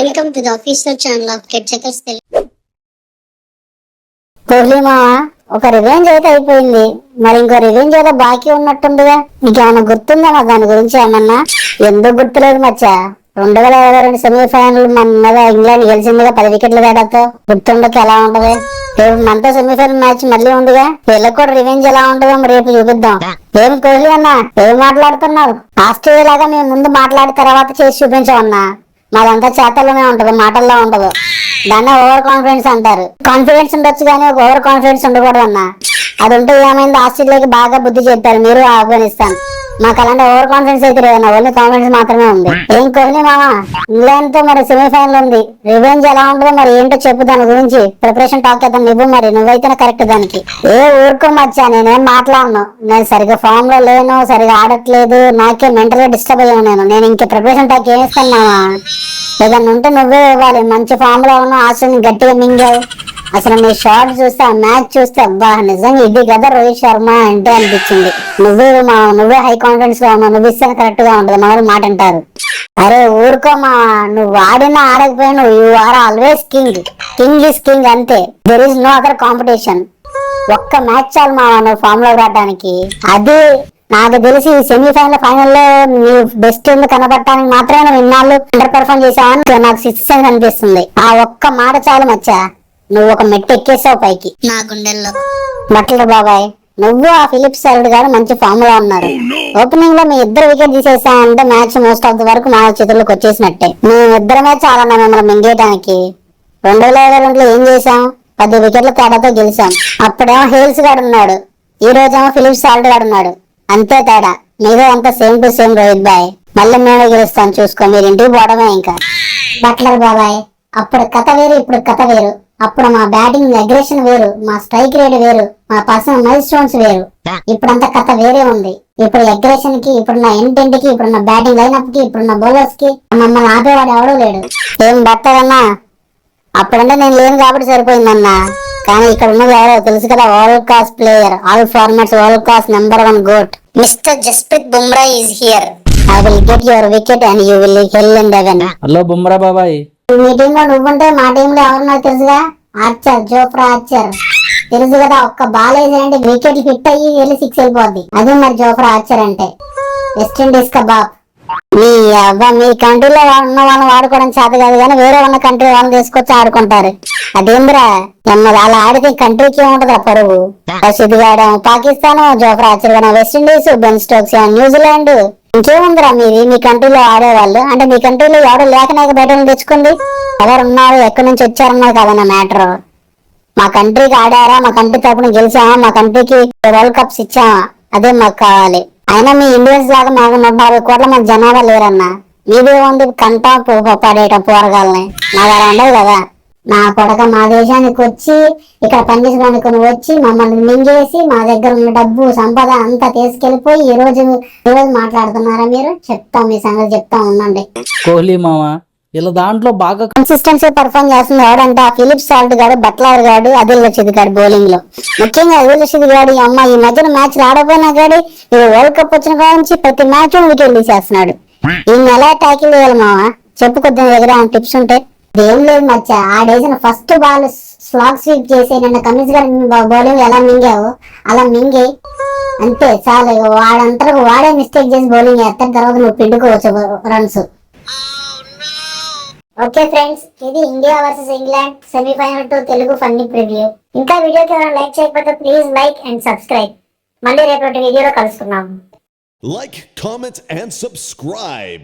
Welcome to the official channel of ket checkers Telugu. Kohli మామ ఒక revenge అయితే అయిపోయింది, మరి ఇంకో రివెంజ్ ఏదో బాకీ ఉన్నట్టుందిగా. నీకేమన్నా గుర్తుందా దాని గురించి ఏమన్నా? ఎందుకు గుర్తులేదు మచ్చా? 2022 సెమీఫైనల్ మన ఇంగ్లాండ్ గెలిచిందిగా 10 వికెట్ల తేడాతో. గుర్తుండక ఎలా ఉంటది? రేపు మనతో సెమీఫైనల్ మ్యాచ్ మళ్ళీ ఉందిగా, వీళ్ళకి కూడా రివెంజ్ ఎలా ఉంటుందో రేపు చూపిద్దాం. ఏం కోహ్లీ అన్న, ఏం మాట్లాడుతున్నావు? ఆస్ట్రేలియా లాగా మేము ముందు మాట్లాడిన తర్వాత చేసి చూపించామన్నా. మాదంతా చేతల్లోనే ఉంటది, మాటల్లో ఉండదు. దాన్ని ఓవర్ కాన్ఫిడెన్స్ అంటారు. కాన్ఫిడెన్స్ ఉండొచ్చు కానీ ఒక ఓవర్ కాన్ఫిడెన్స్ ఉండకూడదు అన్న. అది ఉంటే ఏమైంది, ఆస్ట్రేలియాకి బాగా బుద్ధి చెప్పారు మీరు ఆఫ్ఘనిస్తాన్. మాకు అలాంటి ఓవర్ కాన్ఫిడెన్స్ అయితే లేదన్న, ఓన్లీ కాన్ఫిడెన్స్ మాత్రమే ఉంది. ఏం కోహ్లీ మామ, ఇంగ్లాండ్ తో మరి సెమీఫైనల్ ఉంది, రివెంజ్ ఎలా ఉంటుందో మరి ఏంటో చెప్పు. దాని గురించి ప్రిపరేషన్ టాక్ చేద్దాం. నువ్వైతేనే కరెక్ట్ దానికి. ఊరుకో మచ్చా, నేనేం మాట్లాడను. నేను సరిగా ఫామ్ లో లేను, సరిగా ఆడట్లేదు, నాకే మెంటల్ గా డిస్టర్బ్ అయ్యాను. నేను ఇంక ప్రిపరేషన్ టాక్ ఏం ఇస్తాను? ఏదన్నా ఉంటే నువ్వే ఇవ్వాలి. మంచి ఫామ్ లో ఉన్న ఆస్ట్రేలియా గట్టిగా మింగావు. అసలు నీ షాట్ చూస్తే, ఆ మ్యాచ్ చూస్తే అబ్బా నిజంగా ఇది కదా రోహిత్ శర్మ అంటే అనిపించింది. నువ్వే హై కాన్ఫిడెన్స్ గా ఉన్నావు, నువ్వు ఇస్తేనే కరెక్ట్ గా ఉంటది, మన మాట అంటారు. అరే ఊరుకో మా, నువ్వు ఆడినా ఆడకపోయినా you are always king. King is king అంతే. There is no other competition. ఒక్క మ్యాచ్ చాలు మా నువ్వు ఫామ్ లో రావడానికి. అది నాకు తెలిసి సెమీఫైనల్ ఫైనల్లో నీ బెస్ట్ కనబడటానికి మాత్రమే నువ్వు ఇన్నాళ్ళు అండర్ పెర్ఫార్మ్ చేసావని నాకు సిక్స్ అనిపిస్తుంది. ఆ ఒక్క మాట చాలు మచ్చా, నువ్వు ఒక మెట్టు ఎక్కేసావు పైకి నా గుండెల్లో. బట్టలు బాబాయ్, నువ్వు ఆ ఫిలిప్స్ సైడ్ గారు మంచి ఫామ్ లో ఉన్నారు. ఓపెనింగ్ లో మీ ఇద్దరు వికెట్ తీసేసామంటే మ్యాచ్ మోస్ట్ ఆఫ్ ది వరకు మా చేతుల్లోకి వచ్చేసినట్టే. మేము ఇద్దరమే చాలా మిమ్మల్ని మింగేయడానికి. 2022లో ఏం చేశాం? 10 వికెట్ల తేడాతో గెలిచాం. అప్పుడేమో హేల్స్ గాడు ఉన్నాడు, ఈ రోజేమో ఫిలిప్స్ సాల్ట్ గాడు ఉన్నాడు. అంతే తేడా, మీదే అంతా సేమ్ టు సేమ్ రోహిత్ బాయ్. మళ్ళీ మేమే గెలుస్తాం చూసుకో, మీరు ఇంటికి పోవడమే ఇంకా. బట్లర్ బాబాయ్, అప్పుడు కథ వేరు, ఇప్పుడు కథ వేరు. అప్పుడు మా బ్యాటింగ్ అగ్రెషన్ వేరు, మా స్ట్రైక్ రేట్ వేరు, మా పర్సనల్ మైల్ స్టోన్స్ వేరు. ఇప్పుడంతా కథ వేరే ఉంది. ఇప్పుడు అగ్రెషన్ కి, ఇప్పుడున్న ఇంటెంట్ కి, ఇప్పుడున్న బ్యాటింగ్ లైనప్ కి, ఇప్పుడున్న బౌలర్స్ కి మమ్మల్ని ఆపేవాడు ఎవడూ లేడు. ఏం బట్టలన్నా, అప్పుడంటే నేను లేను కాబట్టి సరిపోయిందన్నా. కానీ ఇక్కడ ఉన్నది ఎవరో తెలుసు కదా, world class player, all formats world class #1 goat mister Jasprit Bumrah is here. I will get your wicket and you will hell in heaven. Hello Bumrah బాబాయ్. మీ టీమ్ లో నువ్వుంటే మా టీమ్ లో ఎవరున్నా తెలుసుగా, ఆర్చర్, జోఫ్రా ఆర్చర్. తెలుసు కదా, ఒక్క బాల్ వేసారంటే వికెట్ హిట్ అయ్యి వెళ్ళి 6 వెళ్ళిపోద్ది. అదే మరి జోఫ్రా ఆర్చర్ అంటే. వెస్ట్ ఇండీస్ కా బాప్. మీ కంట్రీలో ఉన్న వాళ్ళని వాడుకోవడం చేత కాదు కానీ వేరే ఉన్న కంట్రీ వాళ్ళని తీసుకొచ్చి ఆడుకుంటారు. అదేంద్రా అలా ఆడితే కంట్రీకి ఏముంటది ఆ పరువు. రషీద్ గాడం పాకిస్తాన్, జోఫ్రా ఆర్చర్ గాడం West Indies, Ben Stokes New Zealand. ఇంకేముందిరా మీ కంట్రీలో ఆడేవాళ్ళు? అంటే మీ కంట్రీలో ఎవరు లేకనాక బయట తెచ్చుకుంది. ఎవరు ఉన్నారు, ఎక్కడి నుంచి వచ్చారన్నారు కదన్న మ్యాటర్. మా కంట్రీకి ఆడారా, మా కంట్రీ తరపున గెలిచామా, మా కంట్రీకి వరల్డ్ కప్స్ ఇచ్చామా, అదే మాకు కావాలి. అయినా మీ ఇండియన్స్ లాగా మాకు 140 కోట్ల మంది జనాభా లేరన్నా. మీదే ఉంది కంటా పడేయటం పోరగాలని. మాకు అలా ఉండదు కదా. నా కొడక మా దేశానికి వచ్చి ఇక్కడ పనిచేసడానికి వచ్చి మమ్మల్ని మింగేసి మా దగ్గర ఉన్న డబ్బు సంపద అంతా తీసుకెళ్లిపోయి ఈ రోజు మాట్లాడుతున్నారా మీరు? చెప్తాం మీ సంగతి, చెప్తా ఉండండి. కోహ్లీ మామ ఇలా దాంట్లో బాగా కన్సిస్టెన్సీ పర్ఫార్మ్ చేస్తుంది ఎవడంటే ఆ ఫిలిప్స్ సాల్ట్ గాడు, బట్లర్ గాడు, అదిల్ రషీద్ గాడు బౌలింగ్ లో. ముఖ్యంగా అదిల్ రషీద్ గాడు అమ్మ ఈ మధ్యన మ్యాచ్ ఆడపోయినా గాడి వరల్డ్ కప్ వచ్చిన కాడ నుంచి ప్రతి మ్యాచ్ వికెట్ తీసేస్తున్నాడు. ఈయన ఎలా ట్యాకిల్ చేయాలి మామ చెప్పు, కొద్దిగా దగ్గర టిప్స్ ఉంటే. ఏం లేదు మచ్చ, ఆడేసిన ఫస్ట్ బాల్ స్లాగ్ స్వీప్ చేసి నిన్న కమిన్స్ గారి బౌలింగ్ ఎలా మింగావు అలా మింగే అంతే చాలు. వాడంతా వాడే మిస్టేక్ చేసి బౌలింగ్ వేస్తాడు, తర్వాత నువ్వు పిండుకోవచ్చు రన్స్. ఓకే ఫ్రెండ్స్, ఇది India versus England semifinal 2 Telugu funny preview. ఇంకా వీడియోకి ఎవరైనా లైక్ చేయకపోతే ప్లీజ్ లైక్ అండ్ సబ్స్క్రైబ్. మళ్ళీ రేపటి వీడియోలో కలుసుకున్నాము. Like, comment, and subscribe.